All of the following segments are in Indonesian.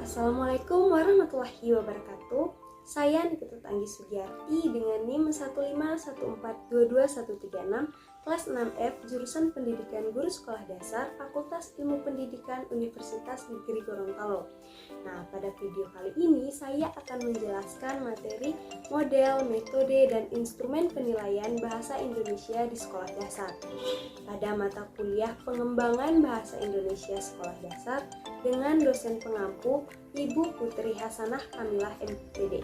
Assalamualaikum warahmatullahi wabarakatuh. Saya Nikita Anggi Sugiyarti dengan NIM 151422136 kelas 6F jurusan Pendidikan Guru Sekolah Dasar Fakultas Ilmu Pendidikan Universitas Negeri Gorontalo. Nah, pada video kali ini saya akan menjelaskan materi model, metode, dan instrumen penilaian bahasa Indonesia di sekolah dasar. Pada mata kuliah Pengembangan Bahasa Indonesia Sekolah Dasar dengan dosen pengampu Ibu Putri Hasanah Kamilah MPD.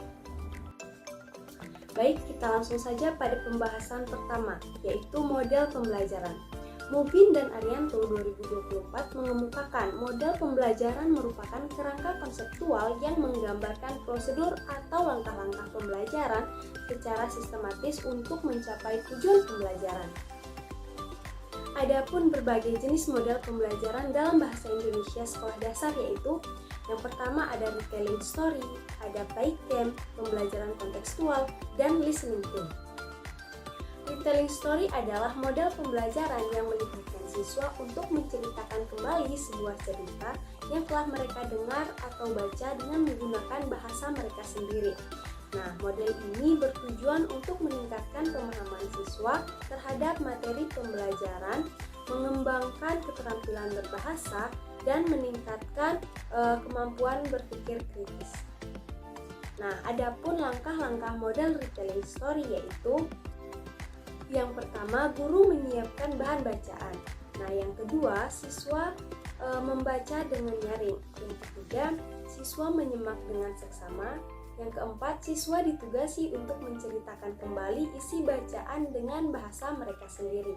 Baik, kita langsung saja pada pembahasan pertama, yaitu model pembelajaran. Mubin dan Arianto 2024 mengemukakan model pembelajaran merupakan kerangka konseptual yang menggambarkan prosedur atau langkah-langkah pembelajaran secara sistematis untuk mencapai tujuan pembelajaran. Adapun berbagai jenis model pembelajaran dalam bahasa Indonesia sekolah dasar yaitu yang pertama ada retelling story, ada PyChem, pembelajaran kontekstual, dan listening team. Retelling story adalah model pembelajaran yang melibatkan siswa untuk menceritakan kembali sebuah cerita yang telah mereka dengar atau baca dengan menggunakan bahasa mereka sendiri. Nah, model ini bertujuan untuk meningkatkan pemahaman siswa terhadap materi pembelajaran, mengembangkan keterampilan berbahasa, dan meningkatkan kemampuan berpikir kritis. Nah, adapun langkah-langkah model retelling story yaitu yang pertama, guru menyiapkan bahan bacaan. Nah, yang kedua, siswa membaca dengan nyaring. Yang ketiga, siswa menyimak dengan seksama. Yang keempat, siswa ditugasi untuk menceritakan kembali isi bacaan dengan bahasa mereka sendiri.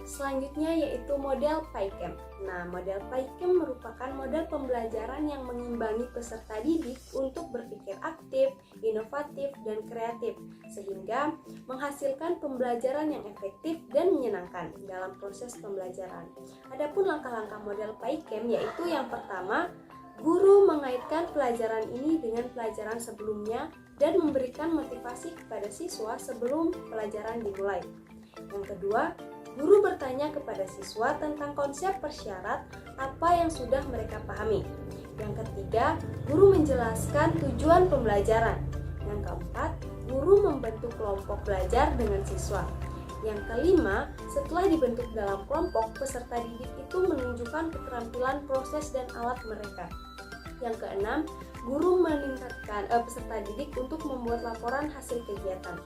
Selanjutnya yaitu model PyChem. Nah, model PyChem merupakan model pembelajaran yang mengimbangi peserta didik untuk berpikir aktif, inovatif, dan kreatif, sehingga menghasilkan pembelajaran yang efektif dan menyenangkan dalam proses pembelajaran. Adapun langkah-langkah model PyChem yaitu yang pertama, guru mengaitkan pelajaran ini dengan pelajaran sebelumnya dan memberikan motivasi kepada siswa sebelum pelajaran dimulai. Yang kedua, guru bertanya kepada siswa tentang konsep persyarat apa yang sudah mereka pahami. Yang ketiga, guru menjelaskan tujuan pembelajaran. Yang keempat, guru membentuk kelompok belajar dengan siswa. Yang kelima, setelah dibentuk dalam kelompok, peserta didik itu menunjukkan keterampilan proses dan alat mereka. Yang keenam, guru meningkatkan peserta didik untuk membuat laporan hasil kegiatan.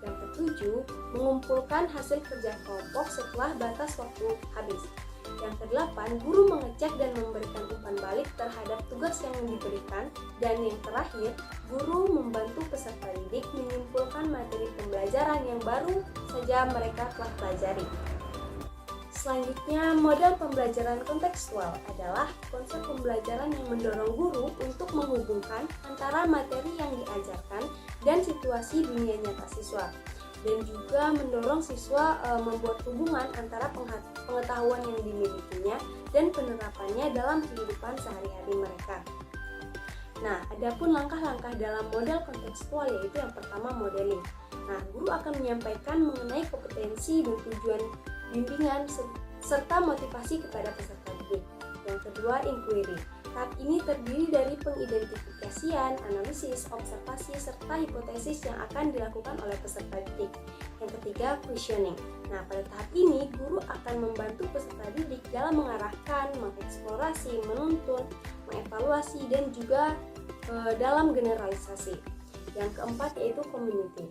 Yang ketujuh, mengumpulkan hasil kerja kelompok setelah batas waktu habis. Yang kedelapan, guru mengecek dan memberikan umpan balik terhadap tugas yang diberikan. Dan yang terakhir, guru membantu peserta didik menyimpulkan materi pembelajaran yang baru saja mereka telah pelajari. Selanjutnya, model pembelajaran kontekstual adalah konsep pembelajaran yang mendorong guru untuk menghubungkan antara materi yang diajarkan dan situasi dunia nyata siswa, dan juga mendorong siswa membuat hubungan antara pengetahuan yang dimilikinya dan penerapannya dalam kehidupan sehari-hari mereka. Nah, adapun langkah-langkah dalam model kontekstual yaitu yang pertama modeling. Nah, guru akan menyampaikan mengenai kompetensi dan tujuan bimbingan serta motivasi kepada peserta didik. Yang kedua, inquiry. Tahap ini terdiri dari pengidentifikasian, analisis, observasi, serta hipotesis yang akan dilakukan oleh peserta didik. Yang ketiga, questioning. Nah, pada tahap ini, guru akan membantu peserta didik dalam mengarahkan, mengeksplorasi, menuntun, mengevaluasi, dan juga dalam generalisasi. Yang keempat yaitu community.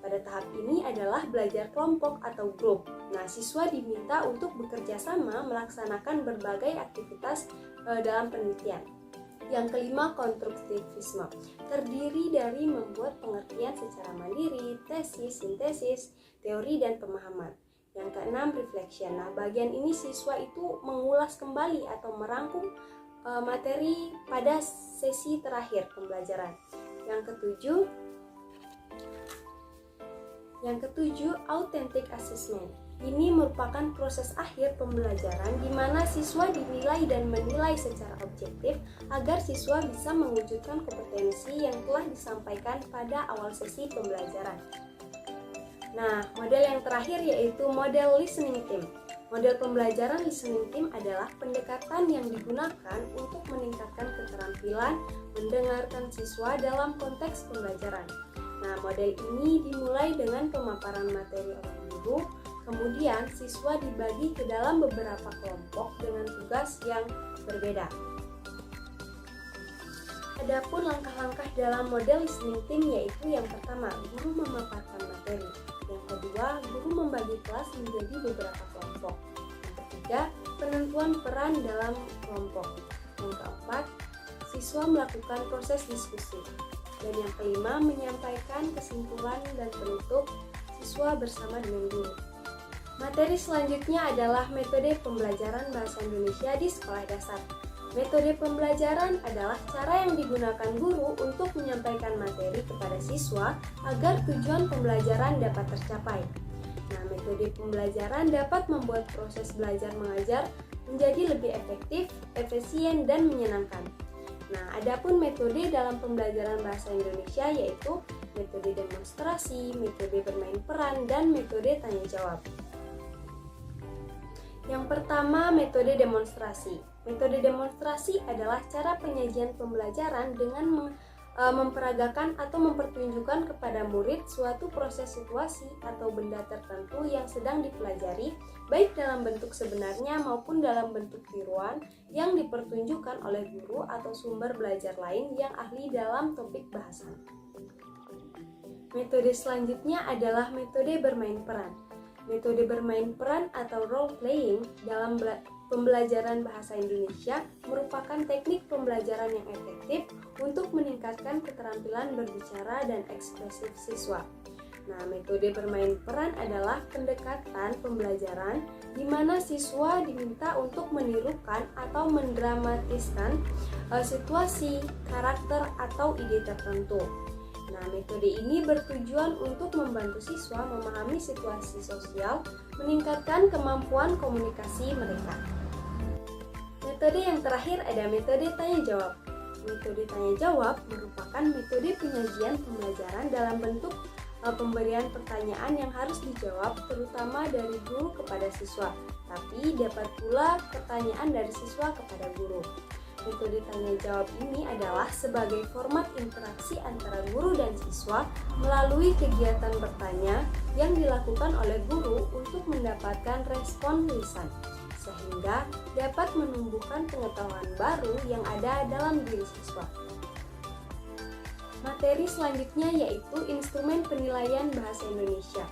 Pada tahap ini adalah belajar kelompok atau grup. Nah, siswa diminta untuk bekerja sama melaksanakan berbagai aktivitas dalam penelitian. Yang kelima, konstruktivisme. Terdiri dari membuat pengertian secara mandiri, tesis, sintesis, teori, dan pemahaman. Yang keenam, reflection. Nah, bagian ini siswa itu mengulas kembali atau merangkum materi pada sesi terakhir pembelajaran. Yang ketujuh, authentic assessment. Ini merupakan proses akhir pembelajaran di mana siswa dinilai dan menilai secara objektif agar siswa bisa mewujudkan kompetensi yang telah disampaikan pada awal sesi pembelajaran. Nah, model yang terakhir yaitu model listening team. Model pembelajaran listening team adalah pendekatan yang digunakan untuk meningkatkan keterampilan mendengarkan siswa dalam konteks pembelajaran. Nah, model ini dimulai dengan pemaparan materi oleh guru, kemudian siswa dibagi ke dalam beberapa kelompok dengan tugas yang berbeda. Adapun langkah-langkah dalam model listening team yaitu yang pertama, guru memaparkan materi. Yang kedua, guru membagi kelas menjadi beberapa kelompok. Yang ketiga, penentuan peran dalam kelompok. Yang keempat, siswa melakukan proses diskusi. Dan yang kelima, menyampaikan kesimpulan dan penutup siswa bersama dengan guru. Materi selanjutnya adalah metode pembelajaran bahasa Indonesia di sekolah dasar. Metode pembelajaran adalah cara yang digunakan guru untuk menyampaikan materi kepada siswa agar tujuan pembelajaran dapat tercapai. Nah, metode pembelajaran dapat membuat proses belajar mengajar menjadi lebih efektif, efisien, dan menyenangkan. Nah, adapun metode dalam pembelajaran bahasa Indonesia yaitu metode demonstrasi, metode bermain peran, dan metode tanya jawab. Yang pertama, metode demonstrasi. Metode demonstrasi adalah cara penyajian pembelajaran dengan memperagakan atau mempertunjukkan kepada murid suatu proses situasi atau benda tertentu yang sedang dipelajari, baik dalam bentuk sebenarnya maupun dalam bentuk tiruan yang dipertunjukkan oleh guru atau sumber belajar lain yang ahli dalam topik bahasan. Metode selanjutnya adalah metode bermain peran. Metode bermain peran atau role playing dalam pembelajaran bahasa Indonesia merupakan teknik pembelajaran yang efektif untuk meningkatkan keterampilan berbicara dan ekspresif siswa. Nah, metode bermain peran adalah pendekatan pembelajaran di mana siswa diminta untuk menirukan atau mendramatiskan situasi, karakter, atau ide tertentu. Nah, metode ini bertujuan untuk membantu siswa memahami situasi sosial, meningkatkan kemampuan komunikasi mereka. Metode yang terakhir ada metode tanya jawab. Metode tanya jawab merupakan metode penyajian pembelajaran dalam bentuk pemberian pertanyaan yang harus dijawab terutama dari guru kepada siswa, tapi dapat pula pertanyaan dari siswa kepada guru. Metode tanya jawab ini adalah sebagai format interaksi antara guru dan siswa melalui kegiatan bertanya yang dilakukan oleh guru untuk mendapatkan respon lisan, sehingga dapat menumbuhkan pengetahuan baru yang ada dalam diri siswa. Materi selanjutnya yaitu instrumen penilaian bahasa Indonesia.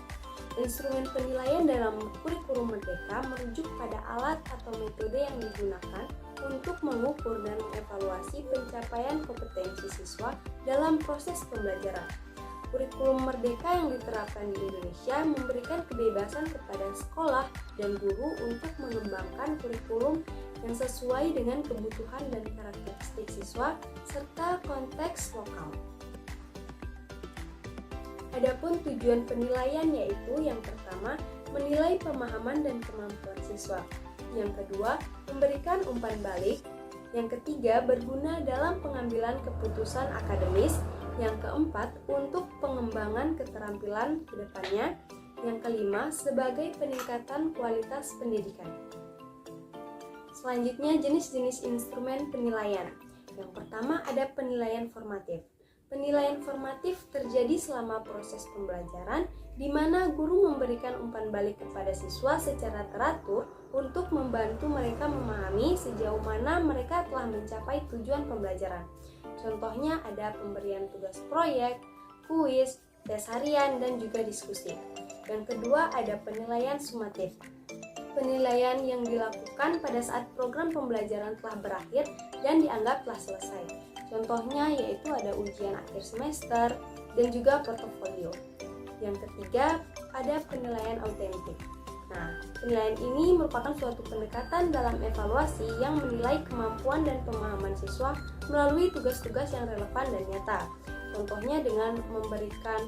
Instrumen penilaian dalam kurikulum Merdeka merujuk pada alat atau metode yang digunakan untuk mengukur dan mengevaluasi pencapaian kompetensi siswa dalam proses pembelajaran. Kurikulum Merdeka yang diterapkan di Indonesia memberikan kebebasan kepada sekolah dan guru untuk mengembangkan kurikulum yang sesuai dengan kebutuhan dan karakteristik siswa serta konteks lokal. Adapun tujuan penilaian yaitu yang pertama, menilai pemahaman dan kemampuan siswa. Yang kedua, memberikan umpan balik. Yang ketiga, berguna dalam pengambilan keputusan akademis. Yang keempat, untuk pengembangan keterampilan ke depannya. Yang kelima, sebagai peningkatan kualitas pendidikan. Selanjutnya, jenis-jenis instrumen penilaian. Yang pertama ada penilaian formatif. Penilaian formatif terjadi selama proses pembelajaran di mana guru memberikan umpan balik kepada siswa secara teratur untuk membantu mereka memahami sejauh mana mereka telah mencapai tujuan pembelajaran. Contohnya ada pemberian tugas proyek, kuis, tes harian, dan juga diskusi. Yang kedua ada penilaian sumatif. Penilaian yang dilakukan pada saat program pembelajaran telah berakhir dan dianggap telah selesai. Contohnya yaitu ada ujian akhir semester dan juga portofolio. Yang ketiga, ada penilaian autentik. Nah, penilaian ini merupakan suatu pendekatan dalam evaluasi yang menilai kemampuan dan pemahaman siswa melalui tugas-tugas yang relevan dan nyata. Contohnya dengan memberikan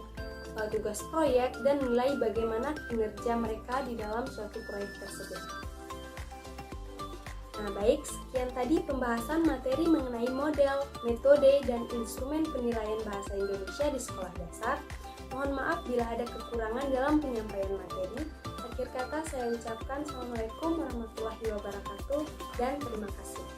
tugas proyek dan menilai bagaimana kinerja mereka di dalam suatu proyek tersebut. Nah, baik, sekian tadi pembahasan materi mengenai model, metode, dan instrumen penilaian bahasa Indonesia di sekolah dasar. Mohon maaf bila ada kekurangan dalam penyampaian materi. Akhir kata saya ucapkan Assalamualaikum warahmatullahi wabarakatuh dan terima kasih.